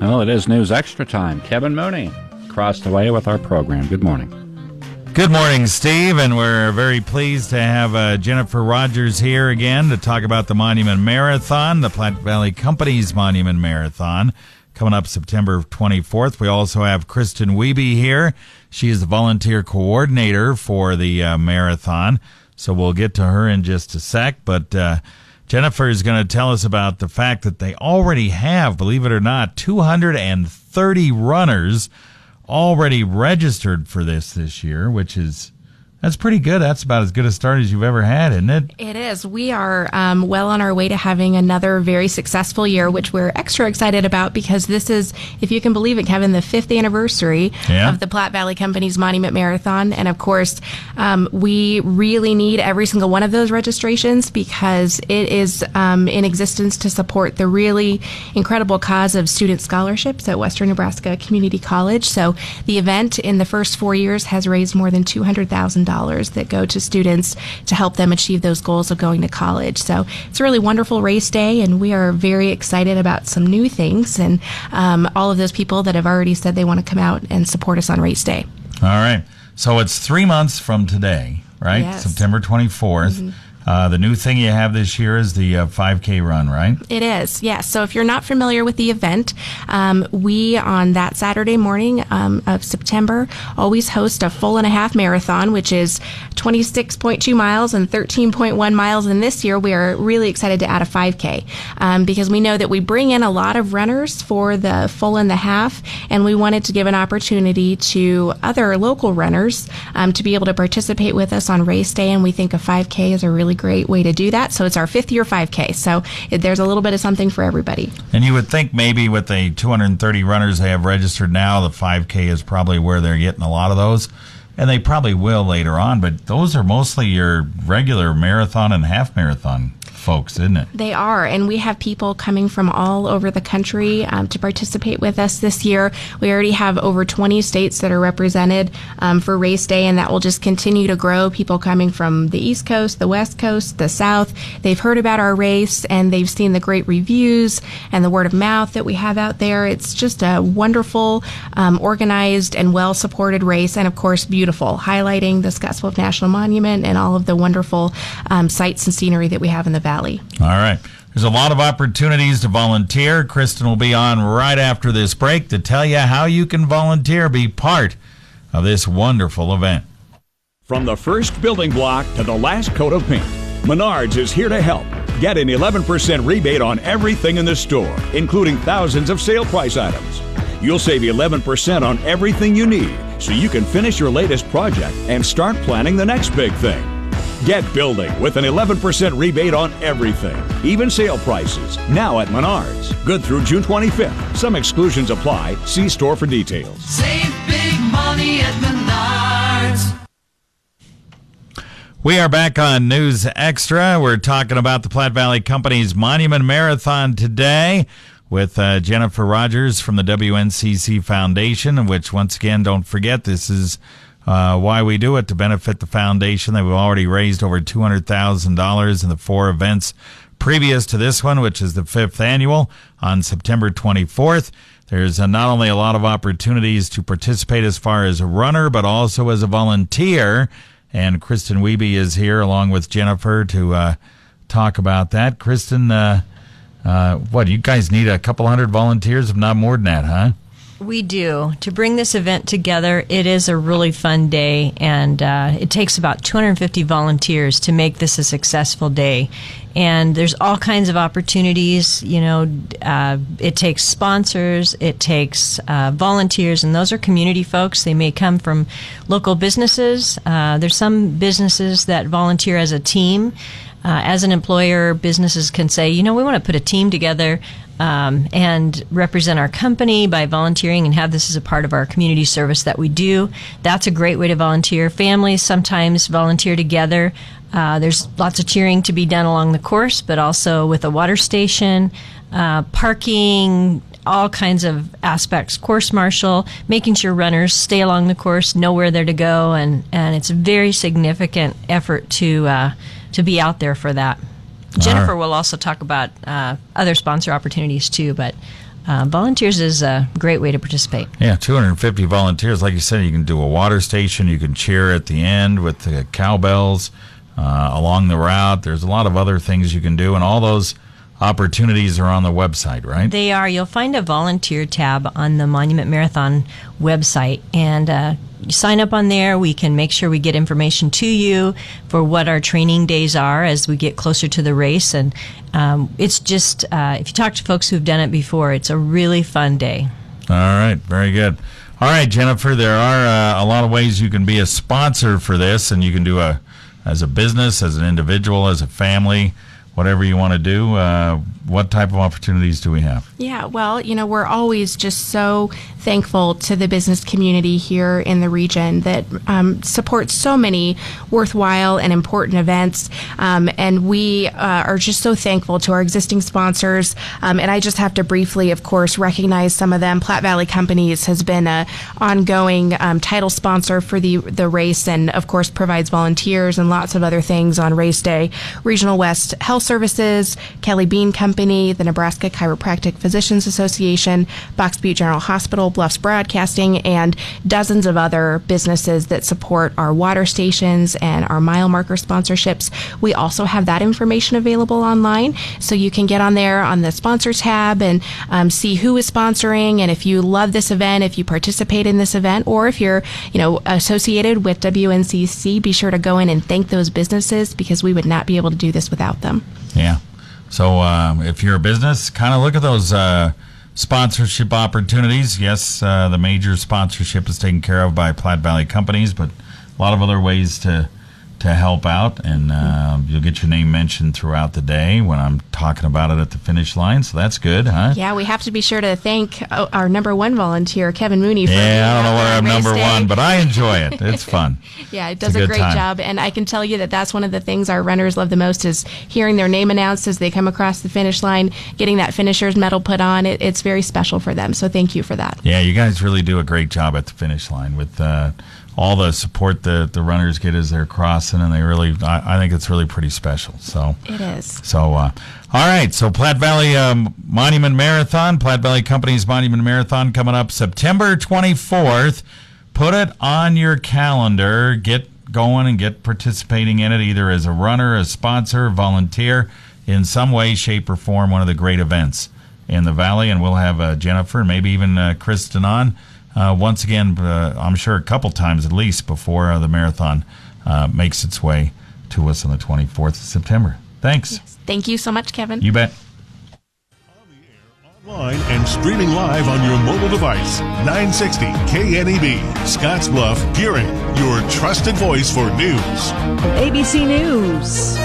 Well, it is News Extra time. Kevin Mooney crossed away with our program. Good morning. Good morning, Steve, and we're very pleased to have Jennifer Rogers here again to talk about the Monument Marathon, the Platte Valley Company's Monument Marathon, coming up September 24th. We also have Kristin Wiebe here. She is the volunteer coordinator for the marathon, so we'll get to her in just a sec, but Jennifer is going to tell us about the fact that they already have, believe it or not, 230 runners already registered for this year, that's pretty good. That's about as good a start as you've ever had, isn't it? It is. We are well on our way to having another very successful year, which we're extra excited about because this is, if you can believe it, Kevin, the 5th anniversary of the Platte Valley Company's Monument Marathon. And of course, we really need every single one of those registrations because it is in existence to support the really incredible cause of student scholarships at Western Nebraska Community College. So the event in the first 4 years has raised more than $200,000 that go to students to help them achieve those goals of going to college. So it's a really wonderful race day, and we are very excited about some new things and all of those people that have already said they want to come out and support us on race day. All right. So it's 3 months from today, right? Yes. September 24th. Mm-hmm. The new thing you have this year is the 5K run, right? It is, yes. So if you're not familiar with the event, we, on that Saturday morning of September, always host a full and a half marathon, which is 26.2 miles and 13.1 miles. And this year, we are really excited to add a 5K because we know that we bring in a lot of runners for the full and the half, and we wanted to give an opportunity to other local runners to be able to participate with us on race day, and we think a 5K is a really great way to do that. So it's our 5th year 5K. So there's a little bit of something for everybody. And you would think maybe with the 230 runners they have registered now, the 5K is probably where they're getting a lot of those. And they probably will later on, but those are mostly your regular marathon and half marathon folks, isn't it? They are, and we have people coming from all over the country to participate with us this year. We already have over 20 states that are represented for race day, and that will just continue to grow. People coming from the East Coast, the West Coast, the South. They've heard about our race, and they've seen the great reviews and the word of mouth that we have out there. It's just a wonderful, organized, and well-supported race, and of course, beautiful, highlighting the Scottsbluff National Monument and all of the wonderful sights and scenery that we have in the valley. All right. There's a lot of opportunities to volunteer. Kristin will be on right after this break to tell you how you can volunteer, be part of this wonderful event. From the first building block to the last coat of paint, Menards is here to help. Get an 11% rebate on everything in the store, including thousands of sale price items. You'll save 11% on everything you need so you can finish your latest project and start planning the next big thing. Get building with an 11% rebate on everything, even sale prices, now at Menards. Good through June 25th. Some exclusions apply. See store for details. Save big money at Menards. We are back on News Extra. We're talking about the Platte Valley Company's Monument Marathon today with Jennifer Rogers from the WNCC Foundation, which, once again, don't forget, this is why we do it, to benefit the foundation. They've already raised over $200,000 in the 4 events previous to this one, which is the 5th annual on September 24th. There's not only a lot of opportunities to participate as far as a runner, but also as a volunteer. And Kristin Wiebe is here along with Jennifer to talk about that. Kristin, what, you guys need a couple hundred volunteers, if not more than that, huh? We do. To bring this event together, it is a really fun day, and it takes about 250 volunteers to make this a successful day. And there's all kinds of opportunities. You know, it takes sponsors, it takes volunteers, and those are community folks. They may come from local businesses. There's some businesses that volunteer as a team. As an employer, businesses can say, you know, we want to put a team together and represent our company by volunteering and have this as a part of our community service that we do. That's a great way to volunteer. Families sometimes volunteer together. There's lots of cheering to be done along the course, but also with a water station, parking, all kinds of aspects, course marshal, making sure runners stay along the course, know where they're to go, and it's a very significant effort to be out there for that. Jennifer will also talk about other sponsor opportunities too, but volunteers is a great way to participate. Yeah, 250 volunteers. Like you said, you can do a water station. You can cheer at the end with the cowbells along the route. There's a lot of other things you can do, and all those opportunities are on the website, right? They are. You'll find a volunteer tab on the Monument Marathon website, and you sign up on there. We can make sure we get information to you for what our training days are as we get closer to the race. And it's just, if you talk to folks who've done it before, it's a really fun day. All right, very good. All right, Jennifer, there are a lot of ways you can be a sponsor for this, and you can do as a business, as an individual, as a family, whatever you want to do. What type of opportunities do we have? Yeah, well, we're always just so thankful to the business community here in the region that supports so many worthwhile and important events. And we are just so thankful to our existing sponsors. And I just have to briefly, of course, recognize some of them. Platte Valley Companies has been an ongoing title sponsor for the race, and, of course, provides volunteers and lots of other things on race day. Regional West Health Services, Kelly Bean Company, the Nebraska Chiropractic Physicians Association, Box Butte General Hospital, Bluffs Broadcasting, and dozens of other businesses that support our water stations and our mile marker sponsorships. We also have that information available online, so you can get on there on the sponsor tab and see who is sponsoring, and if you love this event, if you participate in this event, or if you're associated with WNCC, be sure to go in and thank those businesses, because we would not be able to do this without them. Yeah. So if you're a business, kind of look at those sponsorship opportunities. Yes, the major sponsorship is taken care of by Platte Valley Companies, but a lot of other ways to help out, and you'll get your name mentioned throughout the day when I'm talking about it at the finish line, so that's good, huh? Yeah, we have to be sure to thank our number one volunteer, Kevin Mooney. For I don't know whether I'm number one, but I enjoy it. It's fun. Yeah, it does a great job, and I can tell you that that's one of the things our runners love the most, is hearing their name announced as they come across the finish line, getting that finisher's medal put on. It's very special for them, so thank you for that. Yeah, you guys really do a great job at the finish line with all the support that the runners get as they're crossing, and I think it's really pretty special. So it is. So, all right. So Platte Valley Monument Marathon, Platte Valley Company's Monument Marathon, coming up September 24th. Put it on your calendar. Get going and get participating in it, either as a runner, a sponsor, volunteer, in some way, shape, or form. One of the great events in the Valley, and we'll have Jennifer and maybe even Kristin on. Once again, I'm sure a couple times at least before the marathon makes its way to us on the 24th of September. Thanks. Yes. Thank you so much, Kevin. You bet. On the air, online, and streaming live on your mobile device. 960 KNEB, Scottsbluff, Gearing, your trusted voice for news. ABC News.